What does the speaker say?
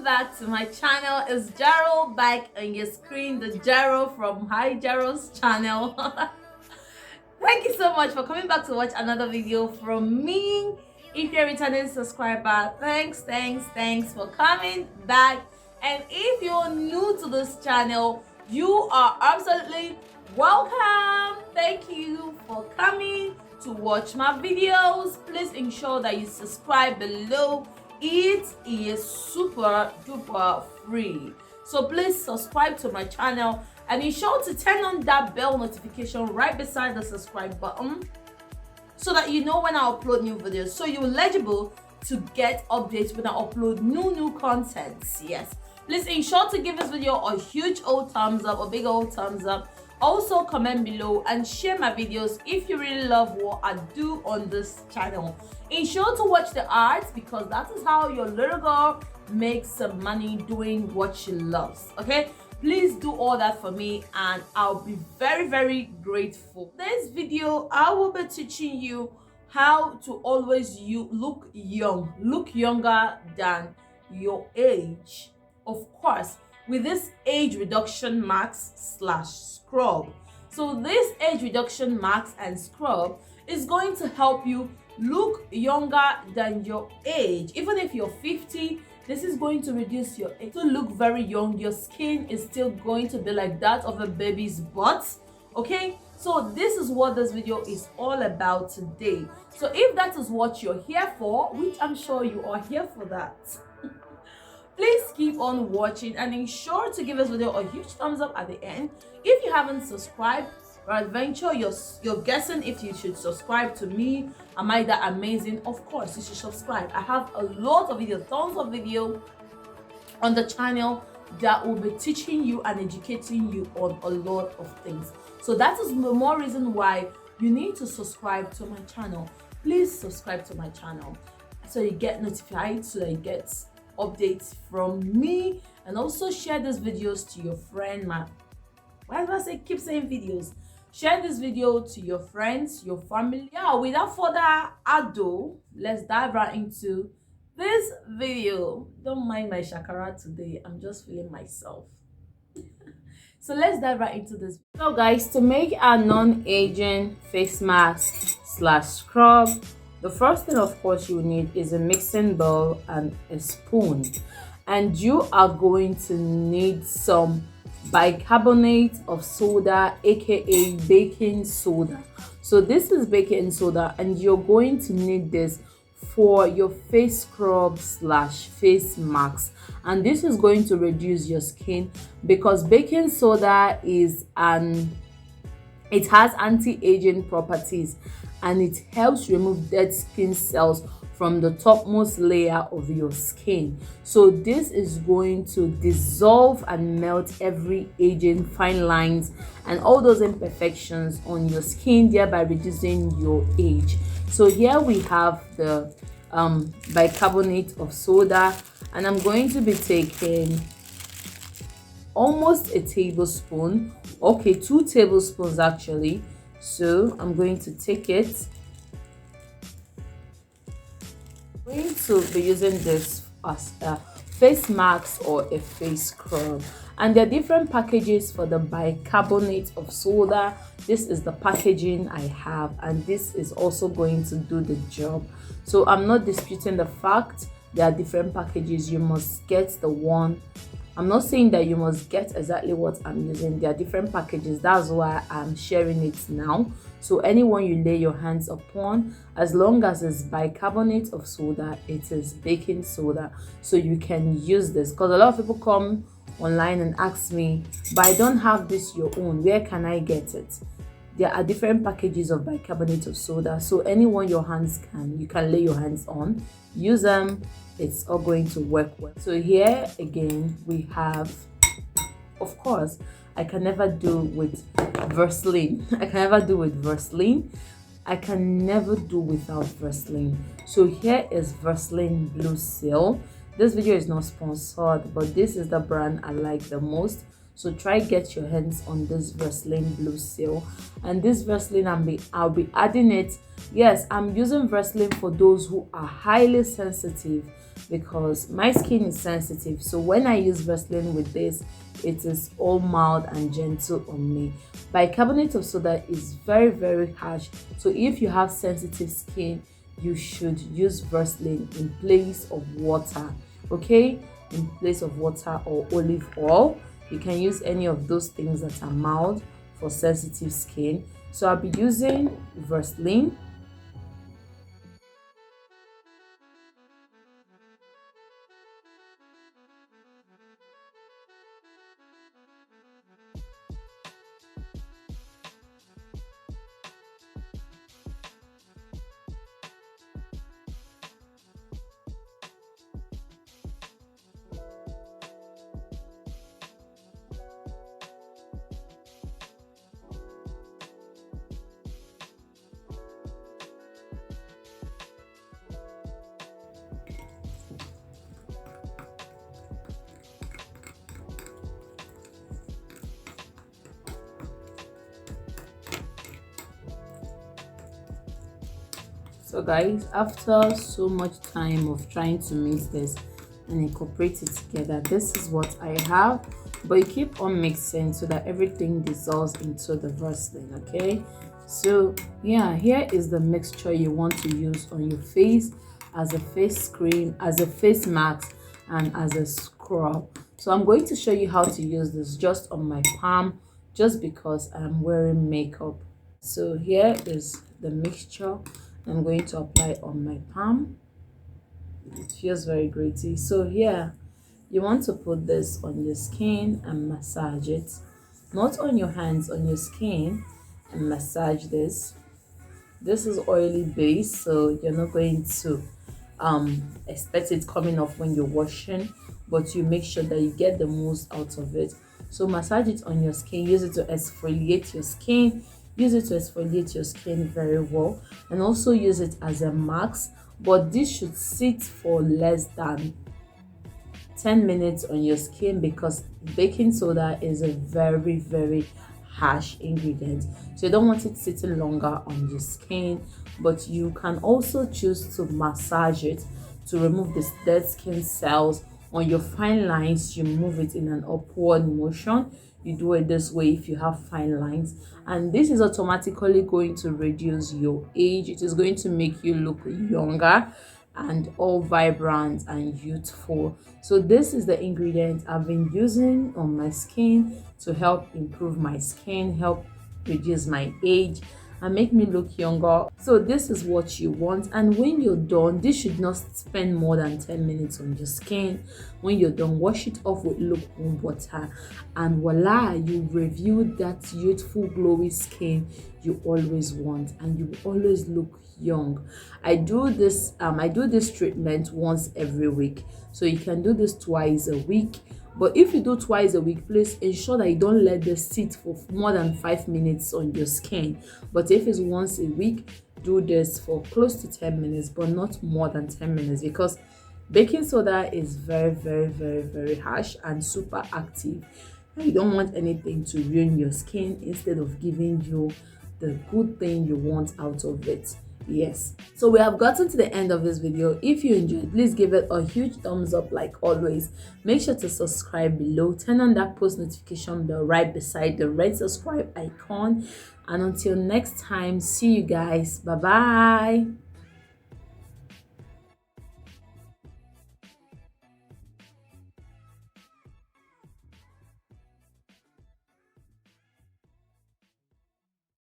back to my channel. It's Jereel back on your screen, the Jereel from Hi Jereel's channel. Thank you so much for coming back to watch another video from me. If you're a returning subscriber, thanks for coming back. And if you're new to this channel, you are absolutely welcome. Thank you for coming to watch my videos. Please ensure that you subscribe below. It is super duper free, so please subscribe to my channel and ensure to turn on that bell notification right beside the subscribe button so that you know when I upload new videos, so you're eligible to get updates when I upload new contents. Yes, please ensure to give this video a huge old thumbs up, a big old thumbs up. Also comment below and share my videos if you really love what I do on this channel. Ensure to watch the ads because that is how your little girl makes some money doing what she loves. Okay, please do all that for me and I'll be very grateful. This video I will be teaching you how to always look young, look younger than your age, of course, with this age reduction mask / scrub. So this age reduction mask and scrub is going to help you look younger than your age. Even if you're 50, this is going to reduce your age to look very young. Your skin is still going to be like that of a baby's butt. Okay, so this is what this video is all about today. So if that is what you're here for, which I'm sure you are here for that, please keep on watching and ensure to give this video a huge thumbs up at the end. If you haven't subscribed, adventure, you're guessing if you should subscribe to me. Am I that amazing? Of course you should subscribe. I have a lot of videos, tons of videos on the channel that will be teaching you and educating you on a lot of things. So that is the more reason why you need to subscribe to my channel. Please subscribe to my channel so you get notified, so that you get updates from me, and also share these videos to your friend. Why do I say keep saying videos? Share this video to your friends, your family. Yeah, without further ado, let's dive right into this video. Don't mind my shakara today, I'm just feeling myself. So let's dive right into this. So guys, to make a non-aging face mask / scrub, the first thing of course you need is a mixing bowl and a spoon, and you are going to need some bicarbonate of soda, aka baking soda. So this is baking soda and you're going to need this for your face scrub / face mask, and this is going to reduce your skin because baking soda it has anti-aging properties and it helps remove dead skin cells from the topmost layer of your skin. So this is going to dissolve and melt every aging, fine lines and all those imperfections on your skin, thereby reducing your age. So here we have the bicarbonate of soda, and I'm going to be taking almost a tablespoon, okay, 2 tablespoons actually. So I'm going to take it. I'm going to be using this as a face mask or a face scrub, and there are different packages for the bicarbonate of soda. This is the packaging I have, and this is also going to do the job. So I'm not disputing the fact there are different packages. You must get the one. I'm not saying that you must get exactly what I'm using. There are different packages. That's why I'm sharing it now. So anyone you lay your hands upon, as long as it's bicarbonate of soda, it is baking soda. So you can use this, because a lot of people come online and ask me, but I don't have this your own, where can I get it? There are different packages of bicarbonate of soda. So anyone you can lay your hands on, use them. It's all going to work well. So here again we have, of course, I can never do with Vaseline. I can never do with Vaseline. I can never do without Vaseline. So here is Vaseline Blue Seal. This video is not sponsored, but this is the brand I like the most. So try get your hands on this Vaseline Blue Seal. And this Vaseline, I'll be adding it. Yes, I'm using Vaseline for those who are highly sensitive, because my skin is sensitive. So when I use Vaseline with this, it is all mild and gentle on me. Bicarbonate of soda is very, very harsh. So if you have sensitive skin, you should use Vaseline in place of water. Okay, in place of water or olive oil. You can use any of those things that are mild for sensitive skin. So I'll be using Vaseline. So guys, after so much time of trying to mix this and incorporate it together, this is what I have. But you keep on mixing so that everything dissolves into the Vaseline. Okay, so yeah, here is the mixture you want to use on your face as a face cream, as a face mask, and as a scrub. So I'm going to show you how to use this just on my palm, just because I'm wearing makeup. So here is the mixture I'm going to apply on my palm. It feels very gritty. So here, you want to put this on your skin and massage it. Not on your hands, on your skin, and massage this. This is oily base, so you're not going to expect it coming off when you're washing, but you make sure that you get the most out of it. So massage it on your skin, use it to exfoliate your skin, use it to exfoliate your skin very well, and also use it as a mask. But this should sit for less than 10 minutes on your skin, because baking soda is a very, very harsh ingredient, so you don't want it sitting longer on your skin. But you can also choose to massage it to remove the dead skin cells on your fine lines. You move it in an upward motion. You do it this way if you have fine lines, and this is automatically going to reduce your age. It is going to make you look younger and all vibrant and youthful. So this is the ingredient I've been using on my skin to help improve my skin, help reduce my age, and make me look younger. So this is what you want, and when you're done, this should not spend more than 10 minutes on your skin. When you're done, wash it off with lukewarm water, and voila, you review that youthful glowy skin you always want, and you always look young. I do this treatment once every week, so you can do this twice a week. But if you do twice a week, please ensure that you don't let this sit for more than 5 minutes on your skin. But if it's once a week, do this for close to 10 minutes, but not more than 10 minutes, because baking soda is very, very, very, very harsh and super active. And you don't want anything to ruin your skin instead of giving you the good thing you want out of it. Yes, so we have gotten to the end of this video. If you enjoyed, please give it a huge thumbs up like always. Make sure to subscribe below, turn on that post notification bell right beside the red subscribe icon, and until next time, see you guys. Bye bye.